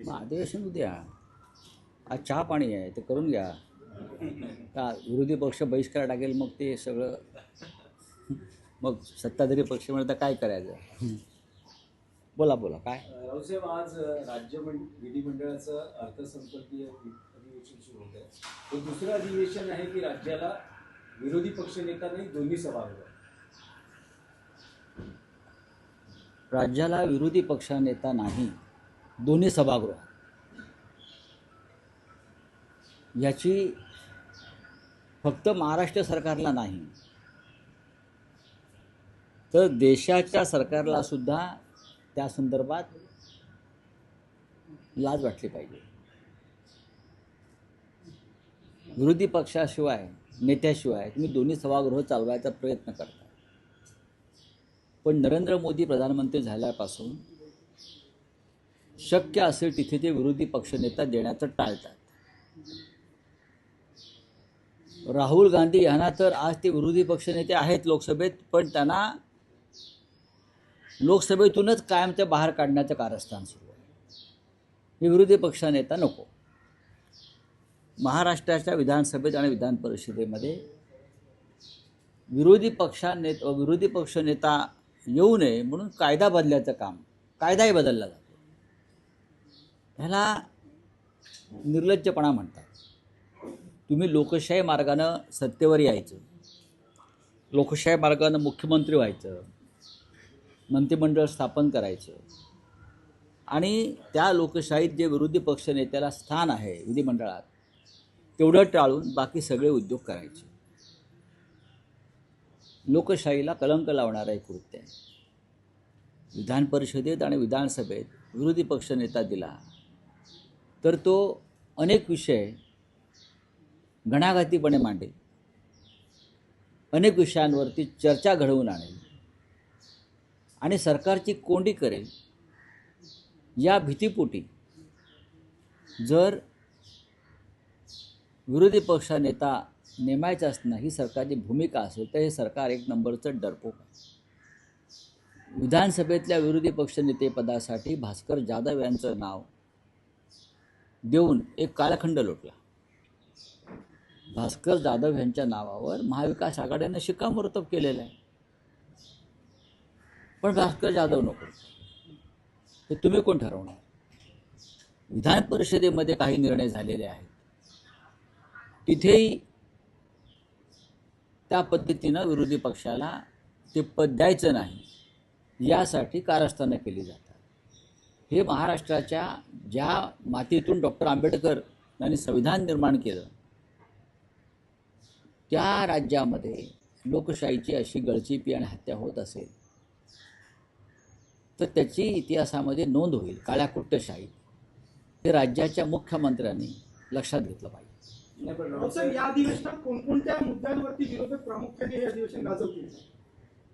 मग अधिवेशन उद्या. आज चहा पाणी आहे ते करून घ्या. का विरोधी पक्ष बहिष्कार टाकेल मग ते सगळं मग सत्ताधारी पक्ष म्हणता काय करायचं. बोला बोला काय. रावसाहेब, आज विधिमंडळाचं अर्थसंकल्पीय अधिवेशन सुरू होत आहे. हे दुसरं अधिवेशन आहे की राज्याला विरोधी पक्षनेता नाही दोन्ही सभागृह. राज्याला विरोधी पक्षनेता नाही दोन्ही सभागृह याची फक्त महाराष्ट्र सरकारला नाही तर देशाच्या सरकारला सुद्धा त्या संदर्भात लाज वाटली पाहिजे. विरोधी पक्षाशिवाय नेत्याशिवाय तुम्ही दोन्ही सभागृह चालवायचा प्रयत्न करता, पण नरेंद्र मोदी प्रधानमंत्री झाल्यापासून शक्य असेल तिथे ते विरोधी पक्षनेता देण्याचं टाळतात. राहुल गांधी यांना तर आज ते विरोधी पक्षनेते आहेत लोकसभेत, पण त्यांना लोकसभेतूनच कायम ते बाहेर काढण्याचं कारस्थान सुरू आहे. हे विरोधी पक्षनेता नको. महाराष्ट्राच्या विधानसभेत आणि विधान परिषदेमध्ये विरोधी पक्षनेता येऊ नये म्हणून कायदा बदलायचं काम, कायदाही बदलला जातो. ह्याला निर्लज्जपणा म्हणतात. तुम्ही लोकशाही मार्गानं सत्तेवर यायचं, लोकशाही मार्गानं मुख्यमंत्री व्हायचं, मंत्रिमंडळ स्थापन करायचं आणि त्या लोकशाहीत जे विरोधी पक्षनेत्याला स्थान आहे विधिमंडळात तेवढं टाळून बाकी सगळे उद्योग करायचे. लोकशाहीला कलंक लावणारं एक कृत्य आहे. विधान परिषदेत आणि विधानसभेत विरोधी पक्षनेता दिला तर तो अनेक विषय घणाघातीपणे मांडेल, अनेक विषयांवरती चर्चा घडवून आणेल आणि सरकारची कोंडी करेल. या भीतीपोटी जर विरोधी पक्षनेता नेमायचा असणं ही सरकारची भूमिका असेल तर हे सरकार एक नंबरचं डरपोक आहे. विधानसभेतल्या विरोधी पक्षनेतेपदासाठी भास्कर जाधव यांचं नाव देऊन एक कालखंड लोटला. भास्कर जाधव यांच्या नावावर महाविकास आघाडीनं शिक्कामोर्तब केलेलं आहे, पण भास्कर जाधव नको. हे तुम्ही कोण ठरवणार. विधान परिषदेमध्ये काही निर्णय झालेले आहेत, तिथेही त्या पद्धतीनं विरोधी पक्षाला ते पद द्यायचं नाही यासाठी कारस्थानं केली जातात. हे महाराष्ट्राच्या ज्या मातीतून डॉक्टर आंबेडकर यांनी संविधान निर्माण केलं त्या राज्यामध्ये लोकशाहीची अशी गळचीपी आणि हत्या होत असेल तर त्याची इतिहासामध्ये नोंद होईल. काळ्या कुट्टशाही हे राज्याच्या मुख्यमंत्र्यांनी लक्षात घेतलं पाहिजे. या अधिवेशनात कोणकोणत्या मुद्द्यांवरती विरोधक प्रामुख्याने हे अधिवेशन गाजवतील.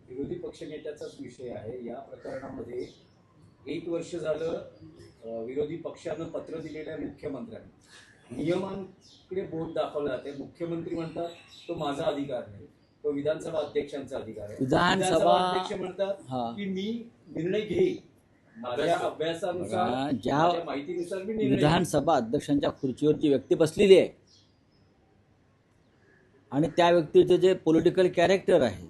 विरोधी पक्षनेत्याचाच विषय आहे. या प्रकरणामध्ये 1 वर्ष झालं विरोधी पक्षानं पत्र दिलेल्या मुख्यमंत्र्यांनी नियमांकडे बोट दाखवलं जाते. मुख्यमंत्री म्हणतात तो माझा अधिकार नाही, तो विधानसभा अध्यक्षांचा अधिकार आहे. विधानसभा अध्यक्ष म्हणतात की मी निर्णय घेईन माझ्या अभ्यासानुसार, ज्या माहितीनुसार मी निर्णय. विधानसभा अध्यक्षांच्या खुर्चीवरची व्यक्ती बसलेली आहे आणि त्या व्यक्तीचं जे पॉलिटिकल कॅरेक्टर आहे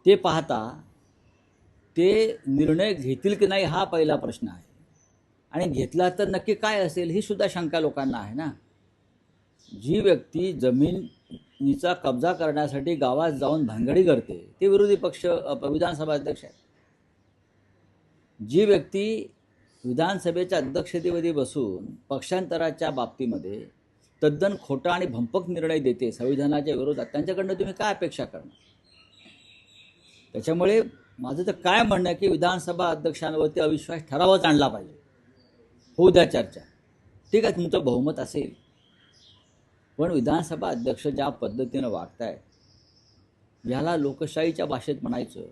ते पाहता ते निर्णय घेतील की नाही हा पहिला प्रश्न आहे. आणि घेतला तर नक्की काय असेल ही सुद्धा शंका लोकांना आहे ना. जी व्यक्ती जमिनीचा कब्जा करण्यासाठी गावात जाऊन भानगडी करते ते विरोधी पक्ष विधानसभा अध्यक्ष आहेत. जी व्यक्ती विधानसभेच्या अध्यक्षतेमध्ये बसून पक्षांतराच्या बाबतीमध्ये तद्दन खोटा आणि भंपक निर्णय देते संविधानाच्या विरोधात, त्यांच्याकडनं तुम्ही काय अपेक्षा करणार. त्याच्यामुळे माझं तर काय म्हणणं आहे की विधानसभा अध्यक्षांवरती अविश्वास ठरावच आणला पाहिजे. होऊ द्या चर्चा, ठीक आहे, तुमचं बहुमत असेल, पण विधानसभा अध्यक्ष ज्या पद्धतीनं वागतायत याला लोकशाहीच्या भाषेत म्हणायचं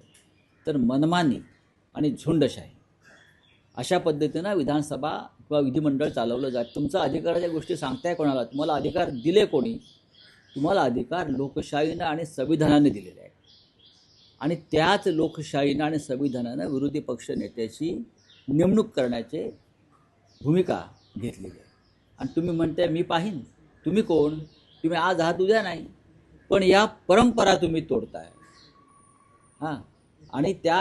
तर मनमानी आणि झुंडशाही अशा पद्धतीनं विधानसभा किंवा विधिमंडळ चालवलं जात. तुमचा अधिकाराच्या गोष्टी सांगताय कोणाला. तुम्हाला अधिकार दिले कोणी. तुम्हाला अधिकार लोकशाहीनं आणि संविधानाने दिलेले आहे आणि त्याच लोकशाहीनं आणि संविधानानं विरोधी पक्ष नेत्याची नेमणूक करण्याचे भूमिका घेतलेली आहे. आणि तुम्ही म्हणताय मी पाहीन, तुम्ही कोण? तुम्ही आज आहात उद्या नाही, पण या परंपरा तुम्ही तोडताय. हां, आणि त्या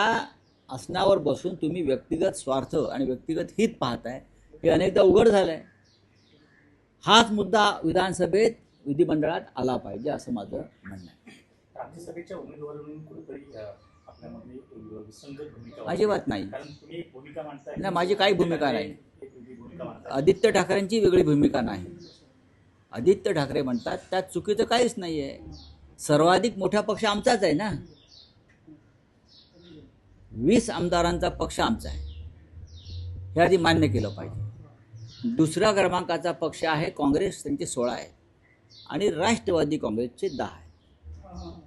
आसनावर बसून तुम्ही व्यक्तिगत स्वार्थ आणि व्यक्तिगत हित पाहताय, हे अनेकदा उघड झालं आहे. हाच मुद्दा विधानसभेत विधिमंडळात आला पाहिजे असं माझं म्हणणं आहे. राज्यसभेच्या उमेदवारांनी कुठेतरी आपल्यामध्ये विसंगत भूमिका अजिबात नाही. कारण तुम्ही एक भूमिका मांडताय, नाही, माझी काही भूमिका नाही. एक वेगळी भूमिका मांडताय. आदित्य ठाकरेंची वेगळी भूमिका नाही. आदित्य ठाकरे म्हणतात त्यात चुकीचं काहीच नाही आहे. सर्वाधिक मोठा पक्ष आमचाच आहे ना. 20 आमदारांचा पक्ष आमचा आहे, हे आधी मान्य केलं पाहिजे. दुसऱ्या क्रमांकाचा पक्ष आहे काँग्रेस, त्यांचे 16 आहे आणि राष्ट्रवादी काँग्रेसचे 10 आहे.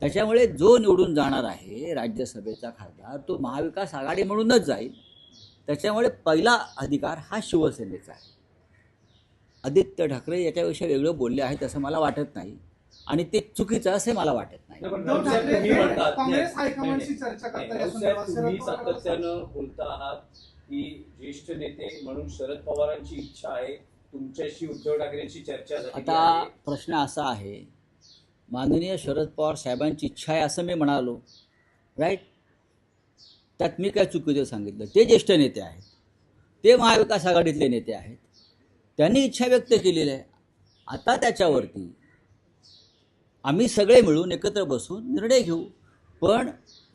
त्याच्यामुळे जो निवडून जाणार आहे राज्यसभेचा खासदार तो महाविकास आघाडी म्हणूनच जाईल. त्याच्यामुळे पहिला अधिकार हा शिवसेनेचा आहे. आदित्य ठाकरे याच्याविषयी वेगळं बोलले आहेत असं मला वाटत नाही आणि ते चुकीचं असे मला वाटत नाही. पण उद्धव राऊत साहेब, ठाकरे तुम्ही म्हणतात काँग्रेस नाही, हायकमांडशी नाही, चर्चा नाही, करतात या राऊत साहेब, संदर्भात. तुम्ही शरद पवार सातत्यानं बोलता आहात की ज्येष्ठ नेते म्हणून शरद पवारांची इच्छा आहे तुमच्याशी उद्धव ठाकरेंची चर्चा झाली आता आहे. प्रश्न असा आहे, माननीय शरद पवार साहेबांची इच्छा आहे असं मी म्हणालो, राईट? त्यात मी काय चुकीचं सांगितलं? ते ज्येष्ठ नेते आहेत, ते महाविकास आघाडीतले नेते आहेत, त्यांनी इच्छा व्यक्त केलेली आहे. आता त्याच्यावरती आम्ही सगळे मिळून एकत्र बसून निर्णय घेऊ. पण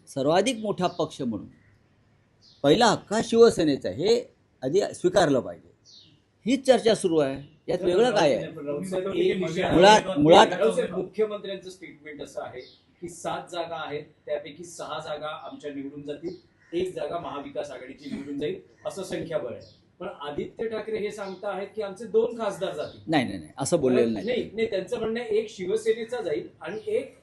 सर्वाधिक मोठा पक्ष म्हणून पहिला हक्क हा शिवसेनेचा आहे, हे आधी स्वीकारलं पाहिजे. हीच चर्चा सुरू आहे, यात वेगळं काय आहे? राऊत साहेब, एक विषय आहे. मुळात राऊत साहेब, मुख्यमंत्र्यांचं स्टेटमेंट असं आहे की 7 जागा आहेत, त्यापैकी 6 जागा आमच्या निवडून जातील, 1 जागा महाविकास आघाडीची निवडून जाईल, असं संख्याबळ आहे. पण आदित्य ठाकरे हे सांगता आहेत की आमचे 2 खासदार जातील. नाही नाही नाही, असं बोललेलं नाही. नाही, त्यांचं म्हणणं आहे एक शिवसेनेचा जाईल आणि एक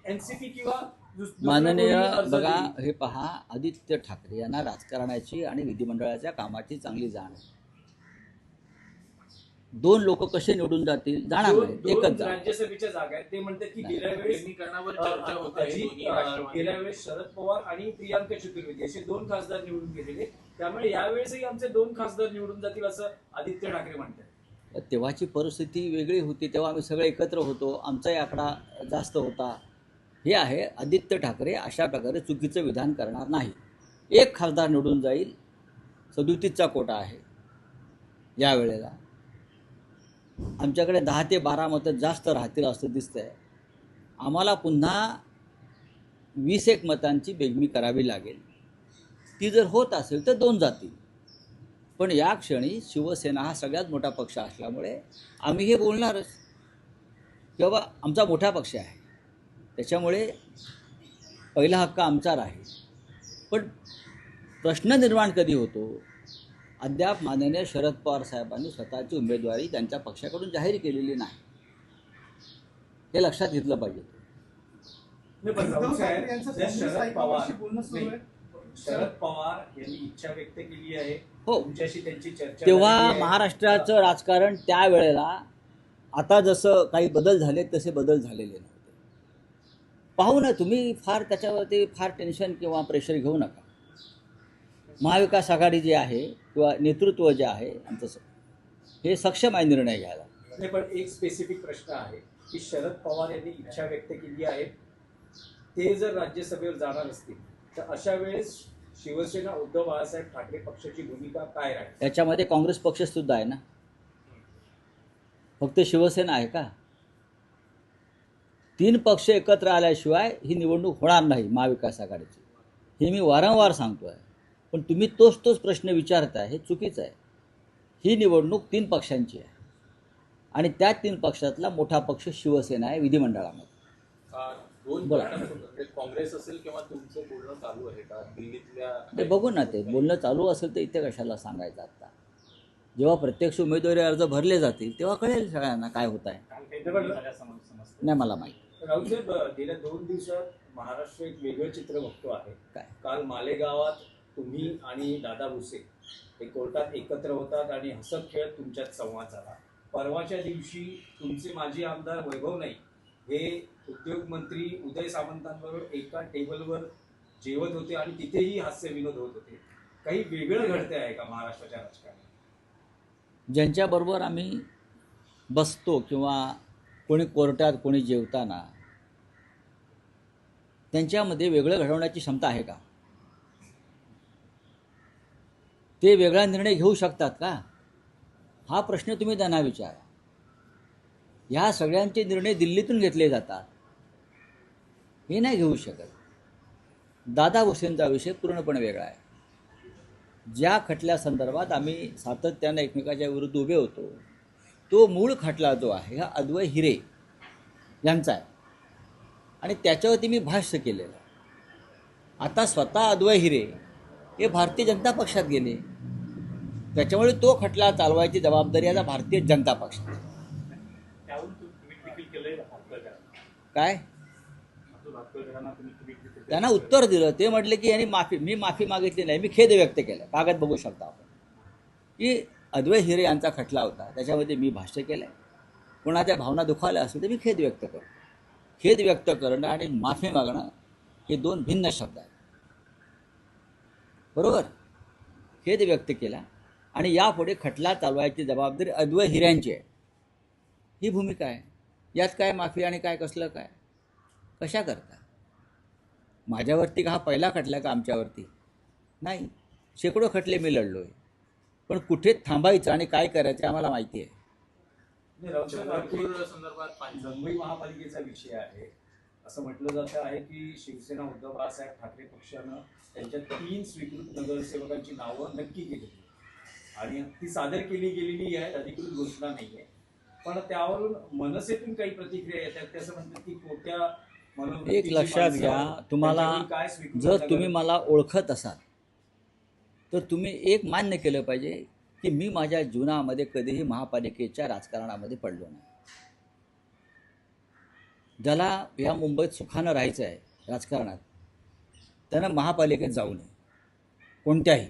एनसीपी किंवा दुसरा माननीय कोणी अर्ज बघा, देईल. हे पहा, आदित्य ठाकरे यांना राजकारणाची आणि विधिमंडळाच्या कामाची चांगली जाण आहे. 2 लोक कसे निवडून जातील जाणार नाही, दोन एकच जाणार. राज्यसभेच्या जागा आहेत. ते म्हणतात की गेल्या वेळेस समीकरणावर चर्चा होत आहे. दोन्ही राष्ट्रवादी. गेल्या वेळेस शरद पवार आणि प्रियांका चतुर्वेदी असे 2 खासदार निवडून गेलेले, त्यामुळे यावेळेसही आमचे 2 खासदार निवडून जातील असं आदित्य ठाकरे म्हणतात. तेव्हाची परिस्थिती वेगळी होती, तेव्हा आम्ही सगळे एकत्र होतो, आमचाही आकडा जास्त होता. हे आहे, आदित्य ठाकरे अशा प्रकारे चुकीचं विधान करणार नाही. 1 खासदार निवडून जाईल, 37चा कोटा आहे यावेळेला. आमच्याकडे 10 ते 12 मतं जास्त राहतील असं दिसतंय. आम्हाला पुन्हा 20-1 मतांची बेगमी करावी लागेल. ती जर होत असेल तर 2 जातील. पण या क्षणी शिवसेना हा सगळ्यात मोठा पक्ष असल्यामुळे आम्ही हे बोलणारच की बाबा आमचा मोठा पक्ष आहे, त्याच्यामुळे पहिला हक्क आमचा राहील. पण प्रश्न निर्माण कधी होतो? अद्याप माननीय शरद पवार साहेबांनी स्वतःची उमेदवारी त्यांच्या पक्षाकडून जाहीर केलेली नाही, हे लक्षात घेतलं पाहिजे. नाही, पण राऊत उद्धव साहेब, ठाकरे यांचं जर काँग्रेस शरद हायकमांडशी पवार बोलणं सुरू आहे. शरद पवार यांनी इच्छा व्यक्त केली आहे, हो, तुमच्याशी त्यांची चर्चा तेव्हा झालेली आहे. महाराष्ट्राचं राजकारण त्यावेळेला आता जसं काही बदल झाले तसे बदल झालेले नव्हते. पाहू ना, तुम्ही फार त्याच्यावरती फार टेन्शन किंवा प्रेशर घेऊ नका. महाविकास आघाडी जी आहे किंवा नेतृत्व जे आहे आमचं, हे सक्षम आहे निर्णय घ्यायला. नाही, पण एक स्पेसिफिक प्रश्न आहे की शरद पवार यांनी इच्छा व्यक्त केली आहे, ते जर राज्यसभेवर जाणार असतील तर अशा वेळेस शिवसेना उद्धव बाळासाहेब ठाकरे पक्षाची भूमिका काय राहील? त्याच्यामध्ये काँग्रेस पक्षसुद्धा आहे ना, फक्त शिवसेना आहे का? 3 पक्ष एकत्र आल्याशिवाय ही निवडणूक होणार नाही महाविकास आघाडीची, हे मी वारंवार सांगतो आहे. पण तुम्ही तोच प्रश्न विचारताय, हे चुकीचं आहे. ही निवडणूक 3 पक्षांची आहे आणि त्या 3 पक्षातला मोठा पक्ष शिवसेना आहे विधिमंडळामध्ये. 2 बोला. गटांमध्ये काँग्रेस असेल किंवा तुमचं बोलणं चालू आहे का दिल्लीतल्या? ते बघू ना, ते बोलणं चालू असेल तर इथे कशाला सांगायचं आता. जेव्हा प्रत्यक्ष उमेदवारी अर्ज भरले जातील तेव्हा कळेल सगळ्यांना काय होत आहे. नाही मला माहिती. राऊत साहेब, गेल्या 2 दिवसात महाराष्ट्र एक वेगळं चित्र बघतो आहे. काय? काल मालेगावात तुम्ही आणि दादा भुसे हे कोर्टात एकत्र होतात आणि हसत खेळत तुमच्यात संवाद झाला. परवाच्या दिवशी तुमचे माजी आमदार वैभव नाईक हे उद्योग मंत्री उदय सामंतांबरोबर एका टेबलवर जेवत होते आणि तिथेही हास्य विनोद होत होते. काही वेगळं घडते आहे का महाराष्ट्राच्या राजकारणात? ज्यांच्याबरोबर आम्ही बसतो किंवा कोणी कोर्टात कोणी जेवताना त्यांच्यामध्ये वेगळं घडवण्याची क्षमता आहे का? ते वेगळा निर्णय घेऊ शकतात का? हा प्रश्न तुम्ही त्यांना विचारा. ह्या सगळ्यांचे निर्णय दिल्लीतून घेतले जातात, हे नाही घेऊ शकत. दादा भुसेंचा विषय पूर्णपणे वेगळा आहे. ज्या खटल्यासंदर्भात आम्ही सातत्यानं एकमेकाच्या विरुद्ध उभे होतो, तो मूळ खटला जो आहे हा अद्वै हिरे यांचा आहे आणि त्याच्यावरती मी भाष्य केलेलं आहे. आता स्वतः अद्वै हिरे हे भारतीय जनता पक्षात गेले, त्याच्यामुळे तो खटला चालवायची जबाबदारी आता भारतीय जनता पक्षाची. त्यावरून तुम्ही देखील केलंय भास्करकरांना. काय अब्दुल भास्करकरांना तुम्ही देखील केलंय. त्यांना उत्तर दिलं. ते म्हटले की यांनी मी माफी मागितली नाही, मी खेद व्यक्त केला. कागद बघू शकता आपण की अद्वै हिरे यांचा खटला होता, त्याच्यामध्ये मी भाष्य केलं आहे. कोणाच्या भावना दुखावल्या असेल तर मी खेद व्यक्त करतो. खेद व्यक्त करणं आणि माफी मागणं हे दोन भिन्न शब्द आहेत, बरोबर? खेद व्यक्त केला आणि यापुढे खटला चालवायची जबाबदारी अद्वै हिऱ्यांची आहे, ही भूमिका आहे. यात काय माफी आणि काय कसलं काय कशा करता? माझ्यावरती का हा पहिला खटला का आमच्यावरती? नाही, शेकडो खटले मी लढलो आहे. पण कुठे थांबायचं आणि काय करायचं आम्हाला माहिती आहे. चंद्रपूर संदर्भात मुंबई महापालिकेचा विषय आहे. असं म्हटलं जातं आहे की शिवसेना उद्धव बाळासाहेब ठाकरे पक्षानं त्यांच्या 3 स्वीकृत नगरसेवकांची नावं नक्की केली आणि ती सादर केली गेलेली आहे, अधिकृत घोषणा नाही आहे. पण त्यावरून मनसेतून काही प्रतिक्रिया येतात. ते असं म्हणतात की कोणत्या एक लक्षात घ्या, तुम्हाला जर तुम्ही मला ओळखत असाल तर तुम्ही एक मान्य केलं पाहिजे की मी माझ्या जीवनामध्ये कधीही महापालिकेच्या राजकारणामध्ये पडलो नाही. ज्याला या मुंबईत सुखानं राहायचं आहे राजकारणात, त्यानं महापालिकेत जाऊ नये. कोणत्याही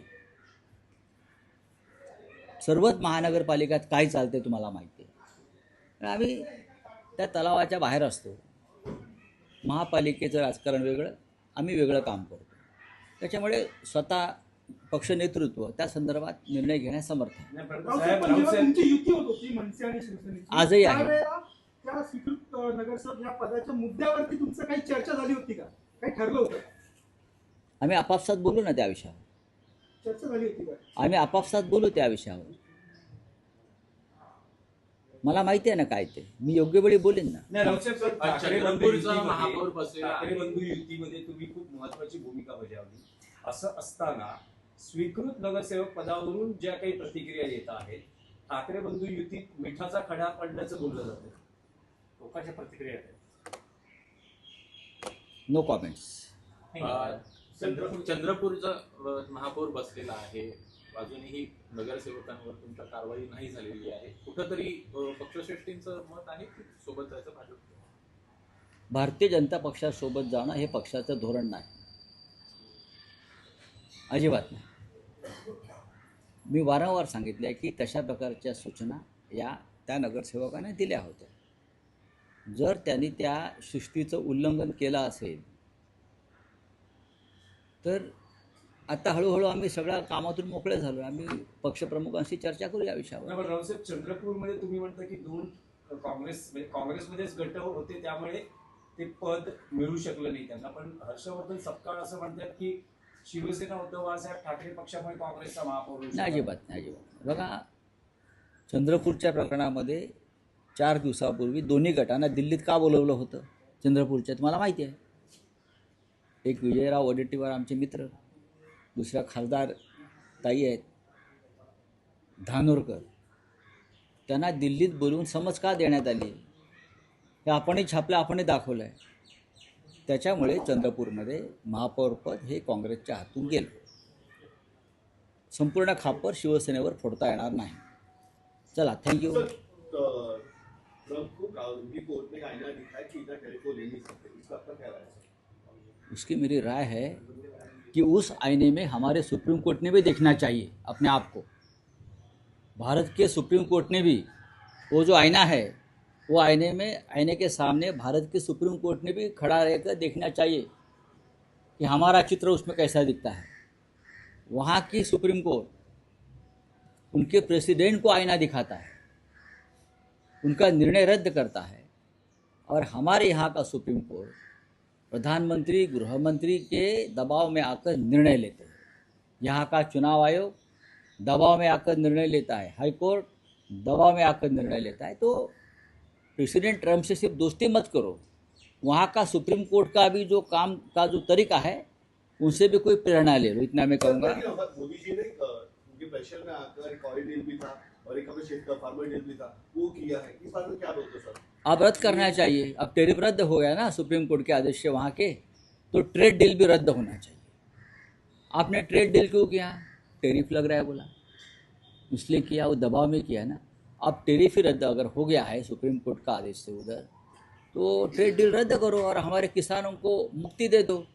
सर्वच महानगरपालिकात काय चालते तुम्हाला माहिती आहे. आम्ही त्या तलावाच्या बाहेर असतो. महापालिकेचं राजकारण वेगळं, आम्ही वेगळं काम करतो. त्याच्यामुळे स्वतः पक्ष नेतृत्व त्या संदर्भात निर्णय घेण्यास समर्थ आहे. रावसाहेब, पण जेव्हा तुमची युती होत होती मनसे आणि शिवसेनेची, आजही आहे. त्यावेळेला त्या स्वीकृत नगरसेवक या पदाच्या मुद्द्यावरती तुमचं काही चर्चा झाली होती का? काही ठरलं होतं? आम्ही आपापसात बोलू ना त्या विषयावर. चर्चा झाली होती का? आम्ही आपापसात बोलू त्या विषयावर. मला माहिती आहे ना काय ते, मी योग्य वेळी बोलेन ना. चंद्रपूरचा महापौर बसलेला आहे. ठाकरे बंधू युतीमध्ये तुम्ही खूप महत्वाची भूमिका बजावली. असं असताना स्वीकृत नगरसेवक पदावरून ज्या काही प्रतिक्रिया येत आहेत, ठाकरे बंधू युतीत मिठाचा खडा पडल्याचं बोललं जातं. लोकांच्या प्रतिक्रिया आहेत. No comments. चंद्रपूरचा महापौर बसलेला आहे, अजूनही नगरसेवकांवर तुमच्या कारवाई नाही झालेली आहे. कुठंतरी पक्षश्रेष्ठींचं मत आहे की सोबत जायचं भाजप? भारतीय जनता पक्षासोबत जाणं हे पक्षाचं धोरण नाही, अजिबात नाही. मी वारंवार सांगितलं आहे की तशा प्रकारच्या सूचना त्या नगरसेवकांना दिल्या होत्या. जर त्यांनी त्या शिस्तीचं उल्लंघन केलं असेल तर आता हळूहळू आम्ही सगळ्या कामातून मोकळे झालो. आम्ही पक्षप्रमुखांशी चर्चा करू या विषयावर. रावसाहेब, चंद्रपूरमध्ये तुम्ही म्हणता की 2 काँग्रेसमध्येच गट होते, त्यामुळे ते पद मिळू शकलं नाही त्यांना. पण हर्षवर्धन सपकाळ असं म्हणतात की शिवसेना उद्धव बाळासाहेब ठाकरे पक्षामुळे काँग्रेसचा महापौर होऊ शकला. नाही, अजिबात नाही, अजिबात. बघा, चंद्रपूरच्या प्रकरणामध्ये 4 दिवसापूर्वी दोन्ही गटांना दिल्लीत का बोलवलं होतं? चंद्रपूरच्या तुम्हाला माहिती आहे. एक विजयराव वडेट्टीवार आमचे मित्र, दुसऱ्या खासदार ताई आहेत धानोरकर, त्यांना दिल्लीत बोलवून समज का देण्यात आली हे आपणही छापलं, आपणही दाखवलं आहे. त्याच्यामुळे चंद्रपूरमध्ये महापौरपद हे काँग्रेसच्या हातून गेलं. संपूर्ण खापर शिवसेनेवर फोडता येणार नाही. चला, थँक्यू. उसकी मेरी राय है कि उस आईने में हमारे सुप्रीम कोर्ट ने भी देखना चाहिए अपने आप को. भारत के सुप्रीम कोर्ट ने भी वो जो आईना है, वो आईने के सामने भारत के सुप्रीम कोर्ट ने भी खड़ा रहकर देखना चाहिए कि हमारा चित्र उसमें कैसा दिखता है. वहाँ की सुप्रीम कोर्ट उनके प्रेसिडेंट को आईना दिखाता है, उनका निर्णय रद्द करता है। और हमारे यहाँ का सुप्रीम कोर्ट प्रधानमंत्री गृह मंत्री के दबाव में आकर निर्णय लेते हैं। यहाँ का चुनाव आयोग दबाव में आकर निर्णय लेता है, हाई कोर्ट दबाव में आकर निर्णय लेता है। तो प्रेसिडेंट ट्रम्प से सिर्फ दोस्ती मत करो, वहाँ का सुप्रीम कोर्ट का भी जो काम का जो तरीका है उनसे भी कोई प्रेरणा ले लो, इतना मैं कहूँगा। मोदी जी ने उनके प्रेशर में आकर एक ऑयल डील भी था और एक हमें शेख का फार्मर डील भी था, वो किया है। इस बारे में क्या बोलते सर? अब रद्द करना चाहिए। अब टेरिफ रद्द हो गया ना सुप्रीम कोर्ट के आदेश से वहाँ के, तो ट्रेड डील भी रद्द होना चाहिए। आपने ट्रेड डील क्यों किया? टेरिफ लग रहा है बोला, इसलिए किया, वो दबाव में किया ना। अब टेरिफ ही रद्द अगर हो गया है सुप्रीम कोर्ट का आदेश से उधर, तो ट्रेड डील रद्द करो और हमारे किसानों को मुक्ति दे दो।